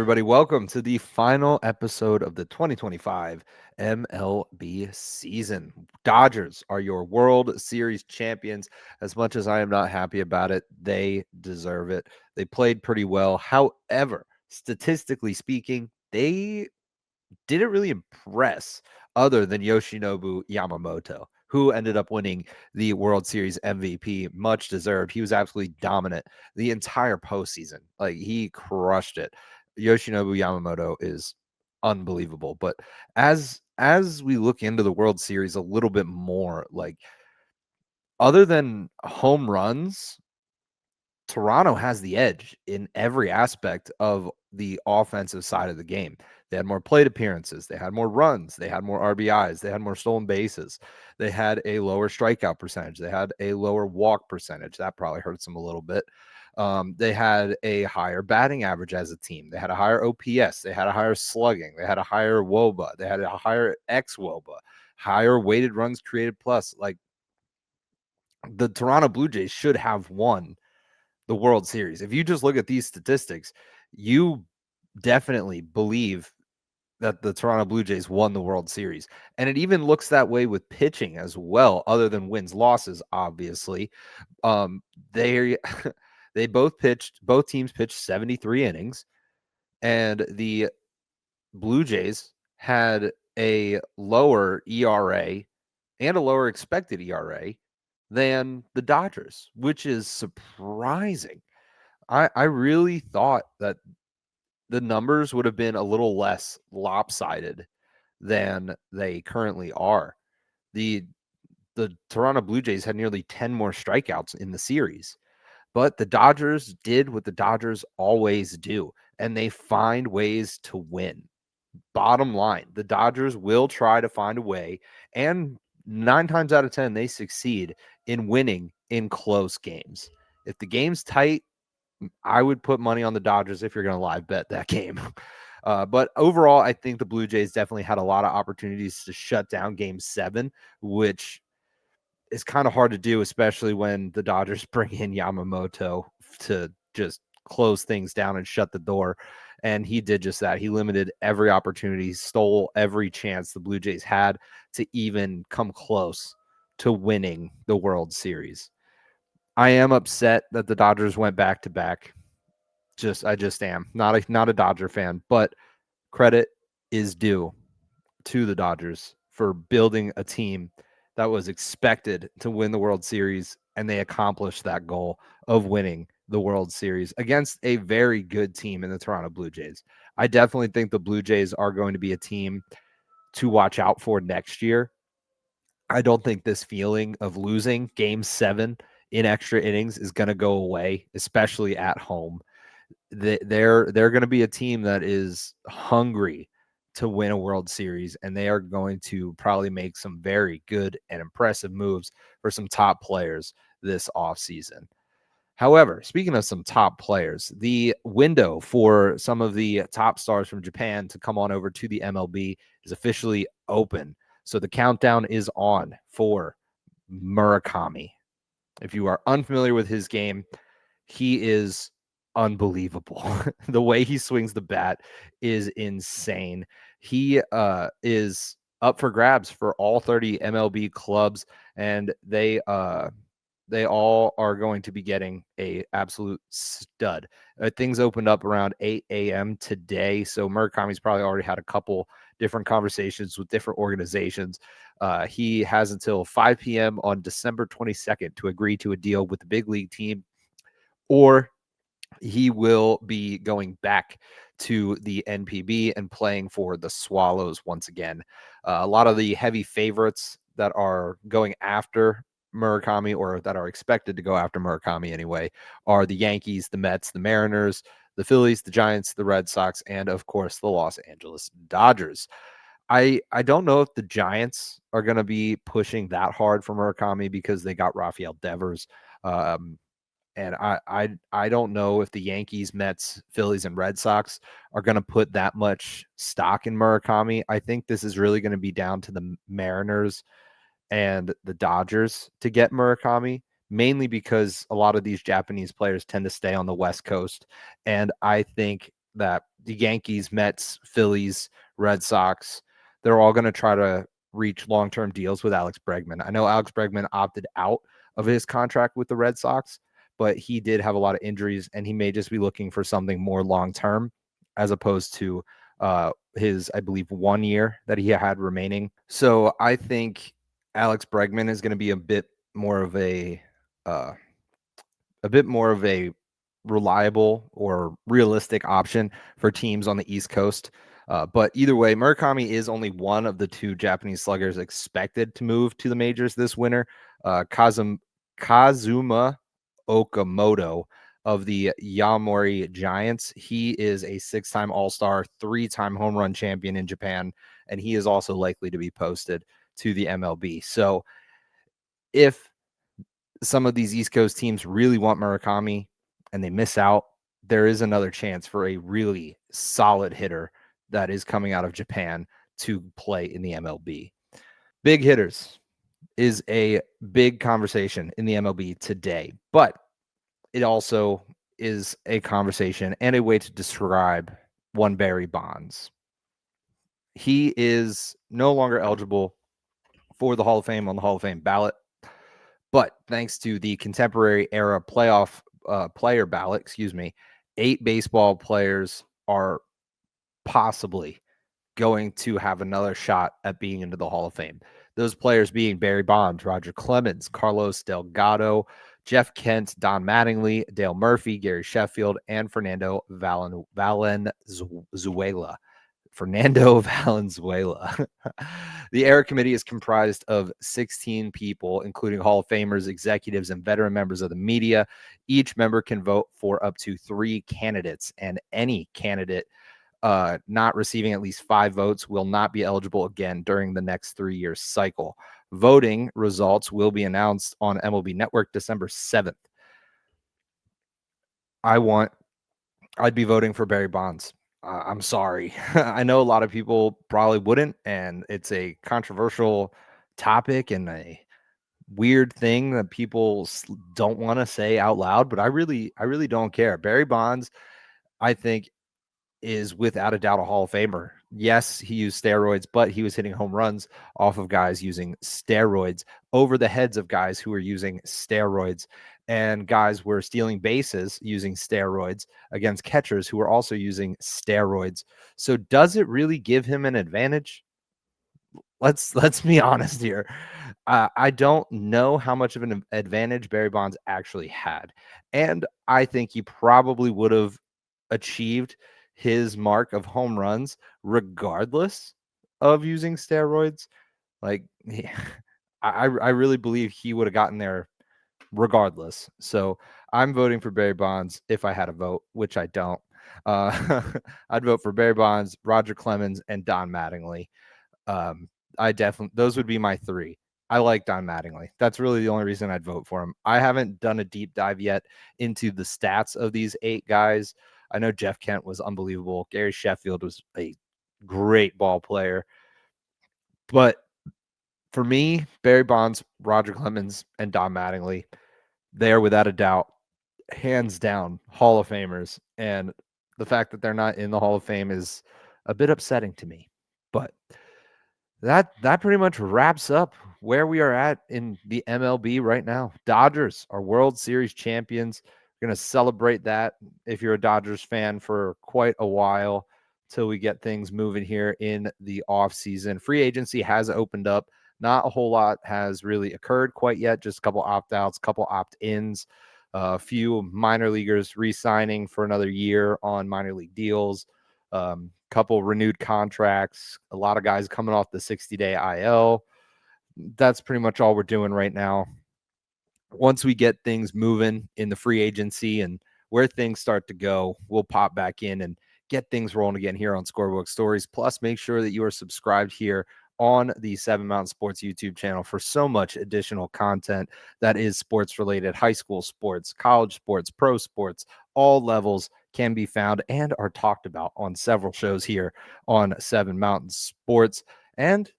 everybody? Welcome to the final episode of the 2025 MLB season. Dodgers are your World Series champions. As much as I am not happy about it, they deserve it. They played pretty well. However, statistically speaking, they didn't really impress other than Yoshinobu Yamamoto, who ended up winning the World Series MVP, much deserved. He was absolutely dominant the entire postseason. Like, he crushed it. Yoshinobu Yamamoto is unbelievable. But as we look into the World Series a little bit more, like, other than home runs, Toronto has the edge in every aspect of the offensive side of the game. They had more plate appearances. They had more runs. They had more RBIs. They had more stolen bases. They had a lower strikeout percentage. They had a lower walk percentage. That probably hurts them a little bit. They had a higher batting average as a team. They had a higher OPS. They had a higher slugging. They had a higher WOBA. They had a higher xWOBA, higher weighted runs created plus. Like, the Toronto Blue Jays should have won the World Series. If you just look at these statistics, you definitely believe that the Toronto Blue Jays won the World Series. And it even looks that way with pitching as well, other than wins, losses, obviously. They both teams pitched 73 innings, and the Blue Jays had a lower ERA and a lower expected ERA than the Dodgers, which is surprising. I really thought that the numbers would have been a little less lopsided than they currently are. The the Toronto Blue Jays had nearly 10 more strikeouts in the series, but the Dodgers did what the Dodgers always do, and they find ways to win. Bottom line, the Dodgers will try to find a way, and 9 times out of 10 they succeed in winning in close games. If the game's tight, I would put money on the Dodgers if you're going to live bet that game. But overall, I think the Blue Jays definitely had a lot of opportunities to shut down Game 7, which is kind of hard to do, especially when the Dodgers bring in Yamamoto to just close things down and shut the door. And he did just that. He limited every opportunity, stole every chance the Blue Jays had to even come close to winning the World Series. I am upset that the Dodgers went back to back. I just am not a Dodger fan, but credit is due to the Dodgers for building a team that was expected to win the World Series, and they accomplished that goal of winning the World Series against a very good team in the Toronto Blue Jays. I definitely think the Blue Jays are going to be a team to watch out for next year. I don't think this feeling of losing Game 7 in extra innings is going to go away, especially at home. They're going to be a team that is hungry to win a World Series, and they are going to probably make some very good and impressive moves for some top players this offseason. However, speaking of some top players, the window for some of the top stars from Japan to come on over to the MLB is officially open. So the countdown is on for Murakami. If you are unfamiliar with his game, he is unbelievable. The way he swings the bat is insane. He is up for grabs for all 30 MLB clubs, and they all are going to be getting a absolute stud. Things opened up around 8 a.m. today, so Murakami's probably already had a couple different conversations with different organizations. He has until 5 p.m. on December 22nd to agree to a deal with the big league team, or he will be going back to the NPB and playing for the Swallows once again. A lot of the heavy favorites that are going after Murakami, or that are expected to go after Murakami anyway, are the Yankees, the Mets, the Mariners, the Phillies, the Giants, the Red Sox, and of course the Los Angeles Dodgers. I don't know if the Giants are going to be pushing that hard for Murakami because they got Rafael Devers. And I don't know if the Yankees, Mets, Phillies, and Red Sox are going to put that much stock in Murakami. I think this is really going to be down to the Mariners and the Dodgers to get Murakami, mainly because a lot of these Japanese players tend to stay on the West Coast. And I think that the Yankees, Mets, Phillies, Red Sox, they're all going to try to reach long-term deals with Alex Bregman. I know Alex Bregman opted out of his contract with the Red Sox, but he did have a lot of injuries, and he may just be looking for something more long-term as opposed to his, I believe, 1 year that he had remaining. So I think Alex Bregman is going to be a bit more of a reliable or realistic option for teams on the East Coast. But either way, Murakami is only one of the 2 Japanese sluggers expected to move to the majors this winter. Kazuma Okamoto of the Yaomori Giants. He is a 6-time All-Star, 3-time home run champion in Japan, and he is also likely to be posted to the MLB. So if some of these East Coast teams really want Murakami and they miss out, there is another chance for a really solid hitter that is coming out of Japan to play in the MLB. Big hitters is a big conversation in the MLB today, but it also is a conversation and a way to describe one Barry Bonds. He is no longer eligible for the Hall of Fame on the Hall of Fame ballot, but thanks to the contemporary era playoff player ballot, 8 baseball players are possibly going to have another shot at being into the Hall of Fame. Those players being Barry Bonds, Roger Clemens, Carlos Delgado, Jeff Kent, Don Mattingly, Dale Murphy, Gary Sheffield, and Fernando Valenzuela. Fernando Valenzuela. The era committee is comprised of 16 people, including Hall of Famers, executives, and veteran members of the media. Each member can vote for up to 3 candidates, and any candidate not receiving at least 5 votes will not be eligible again during the next 3-year cycle. Voting results will be announced on MLB Network December 7th. I'd be voting for Barry Bonds. I'm sorry. I know a lot of people probably wouldn't, and it's a controversial topic and a weird thing that people don't want to say out loud, but I really don't care. Barry Bonds, I think, is without a doubt a Hall of Famer. Yes, he used steroids, but he was hitting home runs off of guys using steroids over the heads of guys who were using steroids, and guys were stealing bases using steroids against catchers who were also using steroids. So does it really give him an advantage? Let's be honest here. I don't know how much of an advantage Barry Bonds actually had, and I think he probably would have achieved his mark of home runs regardless of using steroids. Like, I really believe he would have gotten there regardless. So I'm voting for Barry Bonds if I had a vote, which I don't. I'd vote for Barry Bonds, Roger Clemens, and Don Mattingly. Those would be my 3. I like Don Mattingly. That's really the only reason I'd vote for him. I haven't done a deep dive yet into the stats of these 8 guys. I know Jeff Kent was unbelievable. Gary Sheffield was a great ball player. But for me, Barry Bonds, Roger Clemens, and Don Mattingly, they are without a doubt, hands down, Hall of Famers. And the fact that they're not in the Hall of Fame is a bit upsetting to me. But that pretty much wraps up where we are at in the MLB right now. Dodgers are World Series champions. We're going to celebrate that if you're a Dodgers fan for quite a while till we get things moving here in the offseason. Free agency has opened up. Not a whole lot has really occurred quite yet. Just a couple opt-outs, couple opt-ins, a few minor leaguers re-signing for another year on minor league deals. Couple renewed contracts, a lot of guys coming off the 60-day IL. That's pretty much all we're doing right now. Once we get things moving in the free agency and where things start to go, we'll pop back in and get things rolling again here on Scorebook Stories. Plus, make sure that you are subscribed here on the 7 Mountain Sports YouTube channel for so much additional content that is sports related. High school sports, college sports, pro sports, all levels can be found and are talked about on several shows here on 7 Mountain Sports. And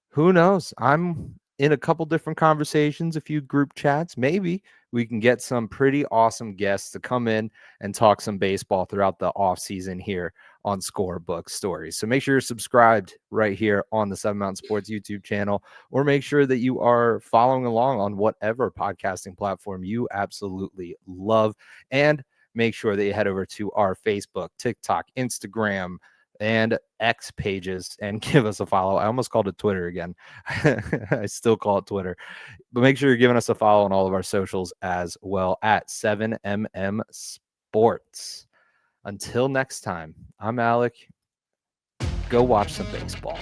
who knows, I'm in a couple different conversations, a few group chats. Maybe we can get some pretty awesome guests to come in and talk some baseball throughout the off season here on Scorebook stories. So make sure you're subscribed right here on the Seven Mountain Sports YouTube channel, or make sure that you are following along on whatever podcasting platform you absolutely love. And make sure that you head over to our Facebook, TikTok, Instagram, and X pages and give us a follow. I almost called it Twitter again. I still call it Twitter. But make sure you're giving us a follow on all of our socials as well at 7MM Sports. Until next time, I'm Alec. Go watch some baseball.